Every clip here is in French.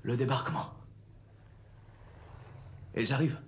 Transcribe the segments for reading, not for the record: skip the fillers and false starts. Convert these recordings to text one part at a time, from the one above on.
Le débarquement. Ils arrivent.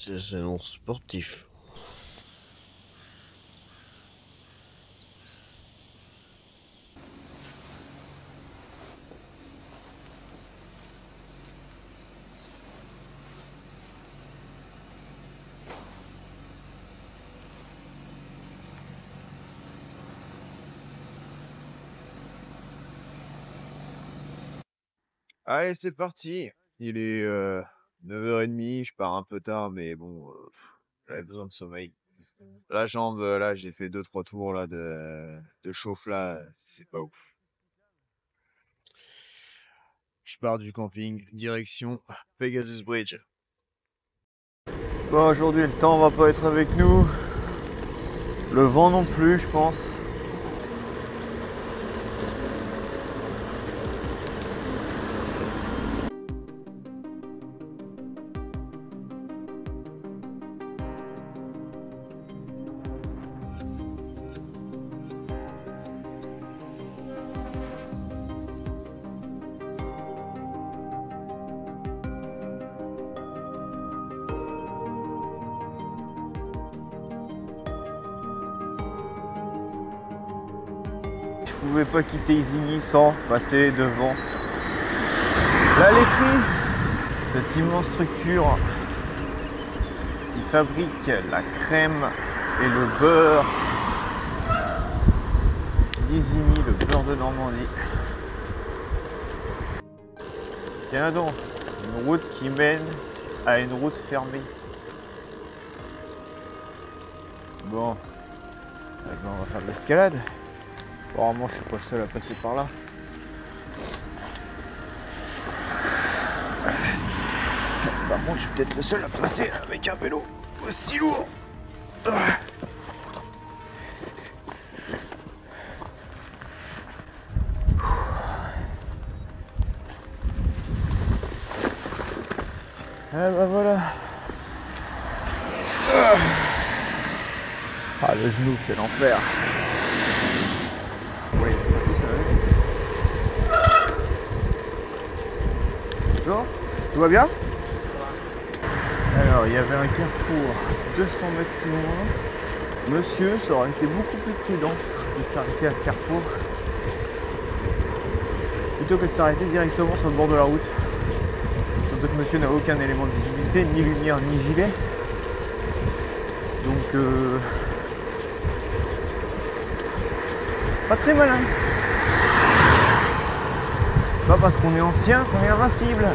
C'est un ours sportif. Allez, c'est parti. Il est 9h30, je pars un peu tard, mais bon, j'avais besoin de sommeil. La jambe, là, j'ai fait 2-3 tours là de chauffe là, c'est pas ouf. Je pars du camping, direction Pegasus Bridge. Bon, aujourd'hui, le temps va pas être avec nous. Le vent non plus, je pense. Je pouvais pas quitter Isigny sans passer devant la laiterie, cette immense structure qui fabrique la crème et le beurre d'Isigny, le beurre de Normandie. Tiens donc, une route qui mène à une route fermée. Bon, maintenant on va faire de l'escalade. Apparemment, je suis pas le seul à passer par là. Par contre, je suis peut-être le seul à passer avec un vélo aussi lourd. Ah bah voilà. Ah, le genou, c'est l'enfer. Oui, ça va. Bonjour, tout va bien? Alors, il y avait un carrefour 200 mètres plus loin. Monsieur, ça aurait été beaucoup plus prudent de s'arrêter à ce carrefour plutôt que de s'arrêter directement sur le bord de la route. Surtout que monsieur n'a aucun élément de visibilité, ni lumière, ni gilet. Donc, pas très malin. Pas parce qu'on est ancien qu'on est invincible.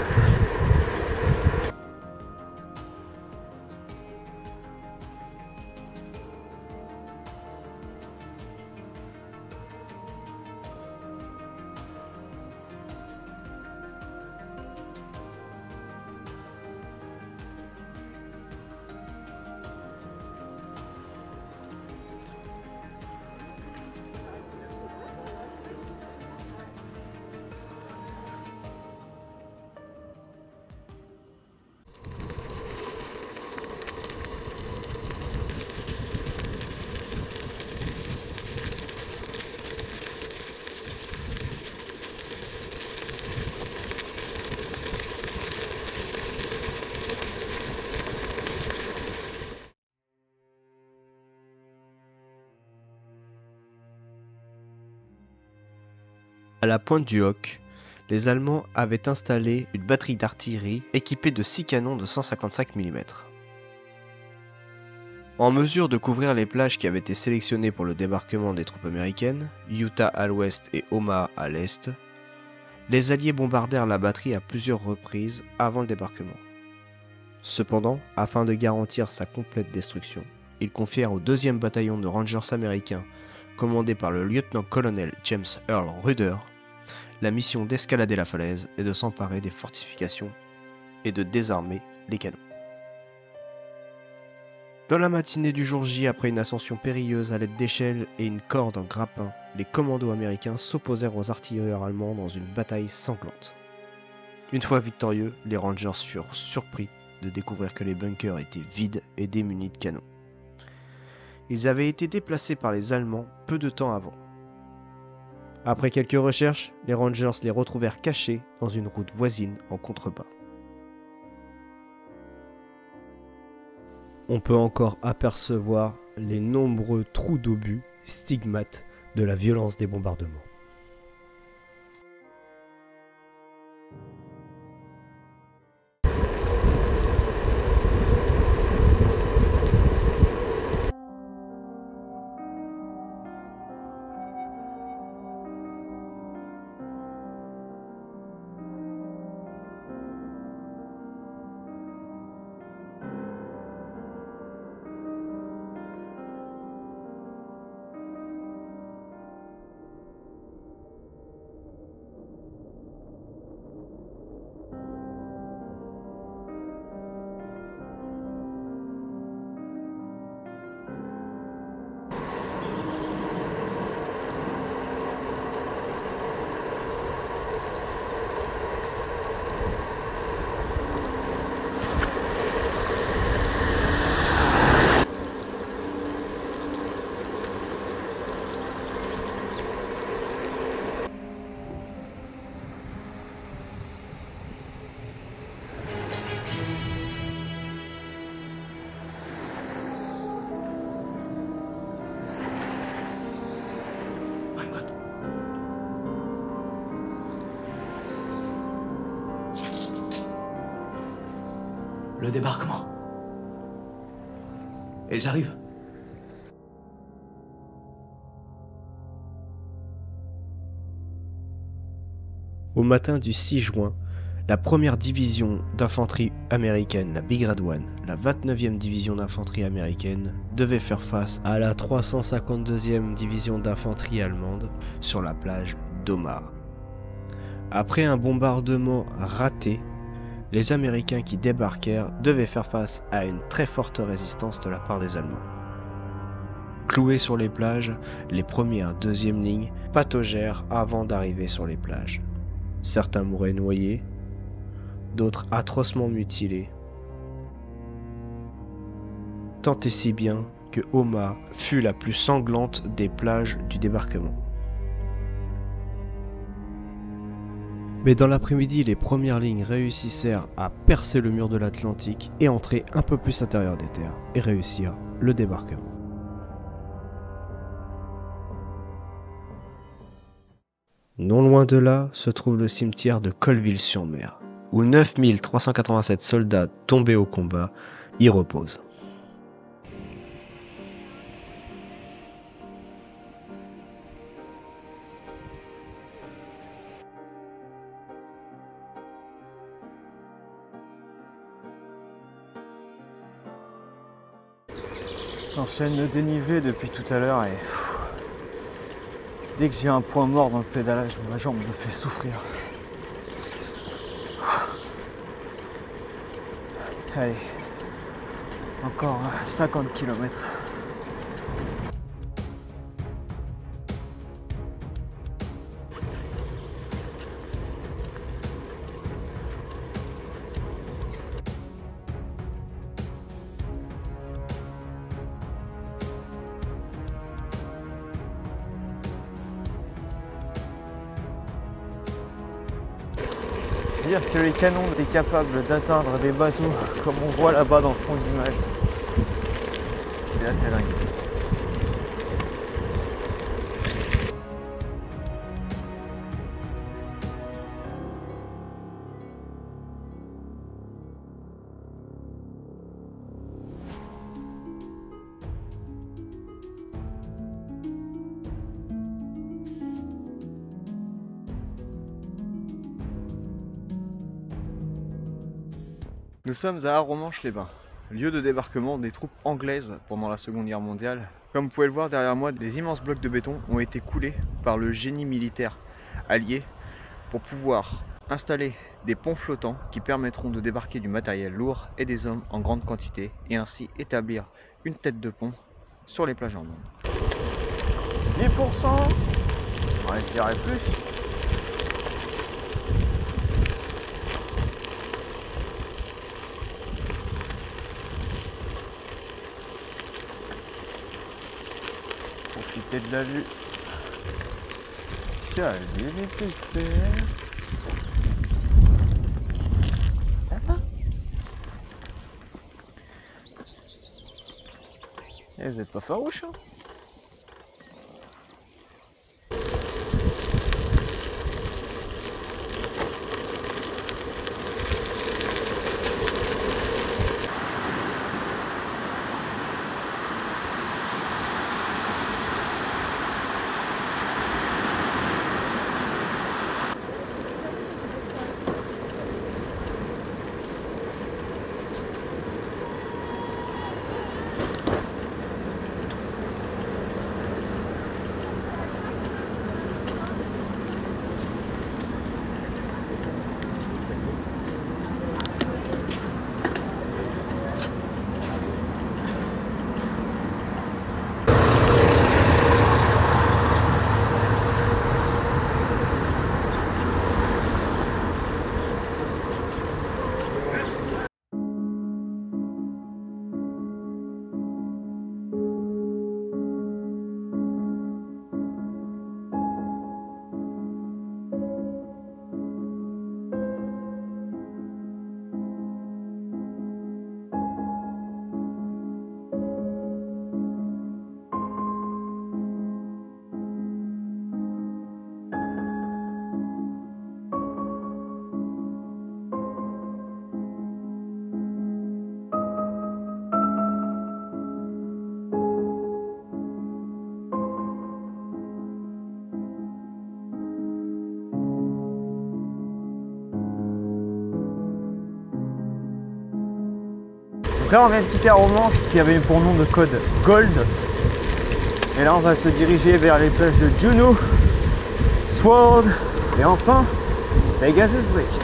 À la pointe du Hoc, les Allemands avaient installé une batterie d'artillerie équipée de 6 canons de 155 mm. En mesure de couvrir les plages qui avaient été sélectionnées pour le débarquement des troupes américaines, Utah à l'ouest et Omaha à l'est, les Alliés bombardèrent la batterie à plusieurs reprises avant le débarquement. Cependant, afin de garantir sa complète destruction, il confièrent au 2e bataillon de Rangers américains, commandé par le lieutenant-colonel James Earl Rudder, la mission d'escalader la falaise et de s'emparer des fortifications et de désarmer les canons. Dans la matinée du jour J, après une ascension périlleuse à l'aide d'échelles et une corde en grappin, les commandos américains s'opposèrent aux artilleurs allemands dans une bataille sanglante. Une fois victorieux, les Rangers furent surpris de découvrir que les bunkers étaient vides et démunis de canons. Ils avaient été déplacés par les Allemands peu de temps avant. Après quelques recherches, les Rangers les retrouvèrent cachés dans une route voisine en contrebas. On peut encore apercevoir les nombreux trous d'obus, stigmates de la violence des bombardements. Le débarquement. Ils arrivent. Au matin du 6 juin, la première division d'infanterie américaine, la Big Red One, la 29e division d'infanterie américaine, devait faire face à la 352e division d'infanterie allemande sur la plage d'Omar. Après un bombardement raté, les Américains qui débarquèrent devaient faire face à une très forte résistance de la part des Allemands. Cloués sur les plages, les premières et deuxièmes lignes pataugèrent avant d'arriver sur les plages. Certains mouraient noyés, d'autres atrocement mutilés. Tant et si bien que Omar fut la plus sanglante des plages du débarquement. Mais dans l'après-midi, les premières lignes réussissèrent à percer le mur de l'Atlantique et entrer un peu plus à l'intérieur des terres et réussir le débarquement. Non loin de là se trouve le cimetière de Colville-sur-Mer, où 9387 soldats tombés au combat y reposent. J'enchaîne le dénivelé depuis tout à l'heure et dès que j'ai un point mort dans le pédalage, ma jambe me fait souffrir. Allez, encore 50 km. Dire que les canons étaient capables d'atteindre des bateaux comme on voit là-bas dans le fond de l'image. C'est assez dingue. Nous sommes à Arromanches-les-Bains, lieu de débarquement des troupes anglaises pendant la Seconde Guerre mondiale. Comme vous pouvez le voir derrière moi, des immenses blocs de béton ont été coulés par le génie militaire allié pour pouvoir installer des ponts flottants qui permettront de débarquer du matériel lourd et des hommes en grande quantité et ainsi établir une tête de pont sur les plages normandes. 10%, ouais, je dirais plus. Profitez de la vue. Salut les pépères. Eh, vous êtes pas farouche, hein? Donc là on vient de quitter Arromanches qui avait pour nom de code Gold. Et là on va se diriger vers les plages de Juneau, Sword et enfin Pegasus Bridge.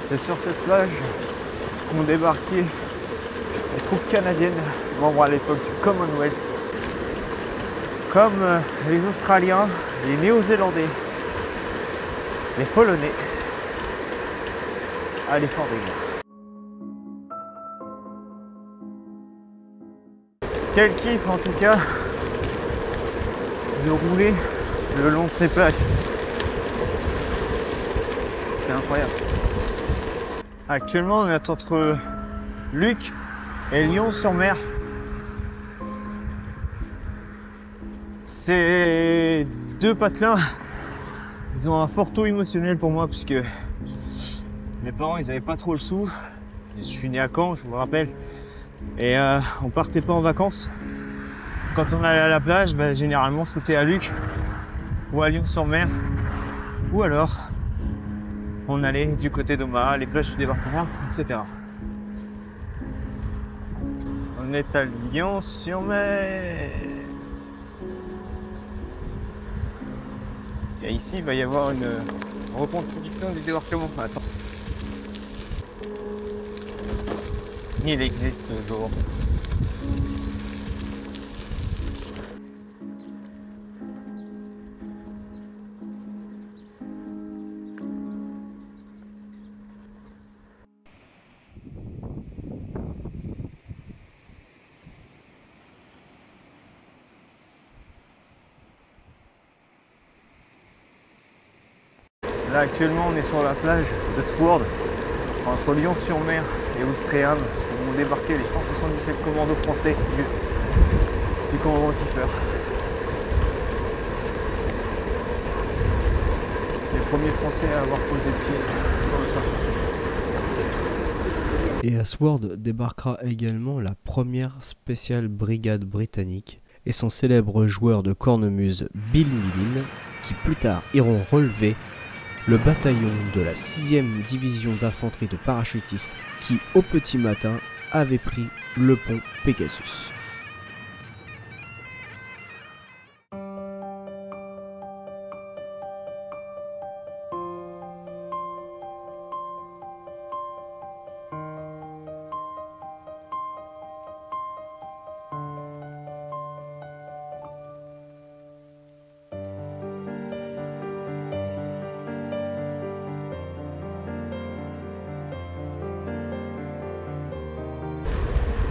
C'est sur cette plage qu'ont débarqué les troupes canadiennes, membres à l'époque du Commonwealth, comme les Australiens, les Néo-Zélandais, les Polonais à l'effort de guerre. Quel kiff en tout cas de rouler le long de ces plages. C'est incroyable. Actuellement, on est entre Luc et Lyon-sur-Mer. Ces deux patelins, ils ont un fort taux émotionnel pour moi puisque mes parents, ils avaient pas trop le sou. Je suis né à Caen, je vous le rappelle, et on partait pas en vacances. Quand on allait à la plage, généralement c'était à Luc ou à Lyon-sur-Mer, ou alors on allait du côté d'Omaha, les plages du débarquement, etc. On est à Lyon-sur-Mer. Et ici, il va y avoir une reconstitution du débarquement. Attends. Il existe toujours. Là actuellement on est sur la plage de Sword, entre Lyon-sur-Mer et Ouistreham, où ont débarqué les 177 commandos français du commandant Kiefer. Les premiers Français à avoir posé le pied sur le sol français. Et à Sword débarquera également la première spéciale brigade britannique et son célèbre joueur de cornemuse Bill Millin, qui plus tard iront relever le bataillon de la 6e division d'infanterie de parachutistes qui, au petit matin, avait pris le pont Pegasus.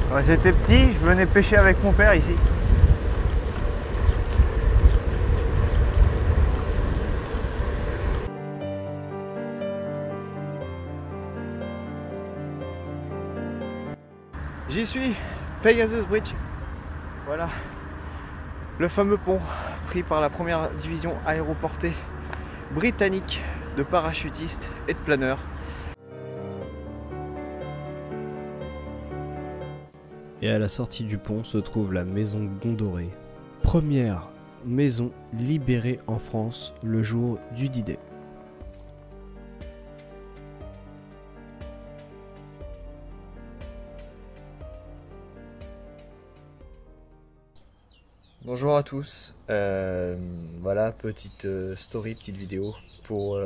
Quand j'étais petit, je venais pêcher avec mon père ici. J'y suis, Pegasus Bridge. Voilà, le fameux pont pris par la première division aéroportée britannique de parachutistes et de planeurs. Et à la sortie du pont se trouve la maison Gondoré, première maison libérée en France le jour du D-Day. Bonjour à tous, voilà, petite story, petite vidéo pour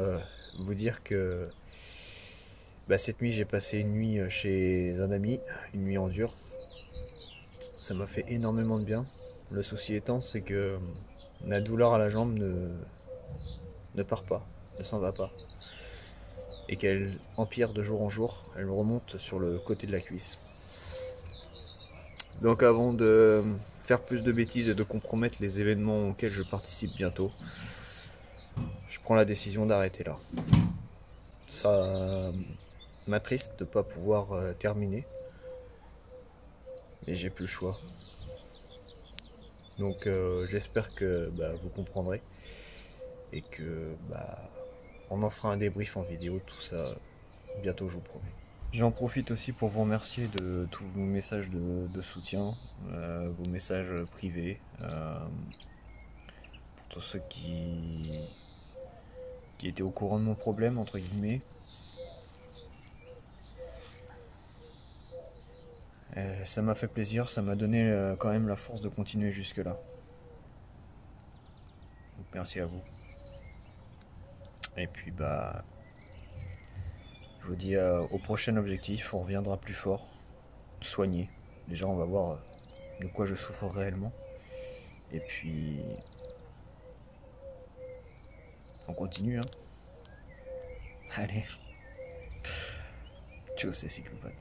vous dire que cette nuit j'ai passé une nuit chez un ami, une nuit en dur. Ça m'a fait énormément de bien. Le souci étant, c'est que la douleur à la jambe ne part pas, ne s'en va pas. Et qu'elle empire de jour en jour, elle remonte sur le côté de la cuisse. Donc avant de faire plus de bêtises et de compromettre les événements auxquels je participe bientôt, je prends la décision d'arrêter là. Ça m'attriste de ne pas pouvoir terminer, mais j'ai plus le choix. Donc j'espère que vous comprendrez et que on en fera un débrief en vidéo, tout ça bientôt, je vous promets. J'en profite aussi pour vous remercier de tous vos messages de soutien, vos messages privés, pour tous ceux qui étaient au courant de mon problème, entre guillemets. Ça m'a fait plaisir, ça m'a donné quand même la force de continuer jusque-là. Donc merci à vous. Et puis je vous dis au prochain objectif, on reviendra plus fort, soigné. Déjà on va voir de quoi je souffre réellement. Et puis on continue, hein. Allez. Tchuss, c'est cyclopathe.